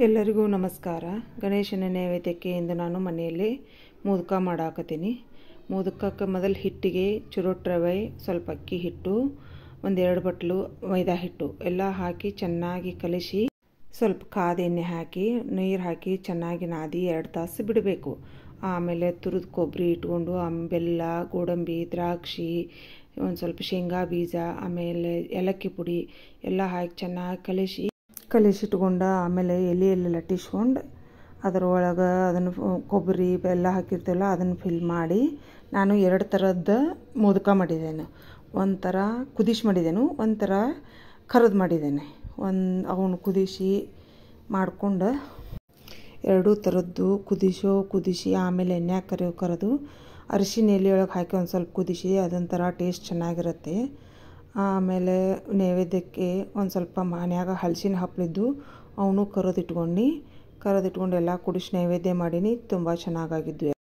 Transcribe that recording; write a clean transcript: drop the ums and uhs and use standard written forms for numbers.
ಎಲ್ಲರಿಗೂ ನಮಸ್ಕಾರ. ಗಣೇಶನ ನೈವೇದ್ಯಕ್ಕೆ ಇಂದು ನಾನು ಮನೆಯಲ್ಲಿ ಮೋದಕ ಮಾಡಾಕತ್ತೀನಿ. ಮೋದಕಕ್ಕೆ ಮೊದಲು ಹಿಟ್ಟಿಗೆ ಚುರುಟ್ ರವೆ, ಸ್ವಲ್ಪ ಅಕ್ಕಿ ಹಿಟ್ಟು, ಒಂದೆರಡು ಬಟ್ಲು ಮೈದಾ ಹಿಟ್ಟು ಎಲ್ಲ ಹಾಕಿ ಚೆನ್ನಾಗಿ ಕಲಿಸಿ ಸ್ವಲ್ಪ ಕಾದ ಎಣ್ಣೆ ಹಾಕಿ ನೀರು ಹಾಕಿ ಚೆನ್ನಾಗಿ ನಾದಿ 2 ತಾಸು ಬಿಡಬೇಕು. ಆಮೇಲೆ ತುರಿದ ಕೊಬ್ಬರಿ ಇಟ್ಕೊಂಡು ಬೆಲ್ಲ, ಗೋಡಂಬಿ, ದ್ರಾಕ್ಷಿ, ಒಂದು ಸ್ವಲ್ಪ ಶೇಂಗಾ ಬೀಜ, ಆಮೇಲೆ ಏಲಕ್ಕಿ ಪುಡಿ ಎಲ್ಲ ಹಾಕಿ ಚೆನ್ನಾಗಿ ಕಲಿಸಿಟ್ಕೊಂಡು ಆಮೇಲೆ ಎಲೆಯಲ್ಲಿ ಲಟ್ಟಿಸ್ಕೊಂಡು ಅದರೊಳಗೆ ಅದನ್ನು ಕೊಬ್ಬರಿ ಬೆಲ್ಲ ಹಾಕಿರ್ತೀವಲ್ಲ ಅದನ್ನು ಫಿಲ್ ಮಾಡಿ ನಾನು 2 ಥರದ ಮೋದಕ ಮಾಡಿದ್ದೇನೆ. ಒಂದು ಥರ ಕುದಿಸಿ ಮಾಡಿದ್ದೇನೆ, ಒಂದು ಥರ ಕರೆದು ಮಾಡಿದ್ದೇನೆ. ಅವನು ಕುದಿಸಿ ಮಾಡಿಕೊಂಡು 2 ಥರದ್ದು ಕುದಿಸಿ ಆಮೇಲೆ ಎಣ್ಣೆ ಕರೆದು ಅರಿಶಿನ ಎಲೆಯೊಳಗೆ ಹಾಕಿ ಒಂದು ಸ್ವಲ್ಪ ಕುದಿಸಿ ಅದೊಂಥರ ಟೇಸ್ಟ್ ಚೆನ್ನಾಗಿರುತ್ತೆ. ಆಮೇಲೆ ನೈವೇದ್ಯಕ್ಕೆ ಒಂದು ಸ್ವಲ್ಪ ಮನ್ಯಾಗ ಹಲಸಿನ ಹಪ್ಪಳಿದ್ದು ಅವನು ಕರೆದಿಟ್ಕೊಂಡು ಎಲ್ಲ ಕುಡಿಸಿ ನೈವೇದ್ಯ ಮಾಡೀನಿ. ತುಂಬ ಚೆನ್ನಾಗಾಗಿದ್ದು.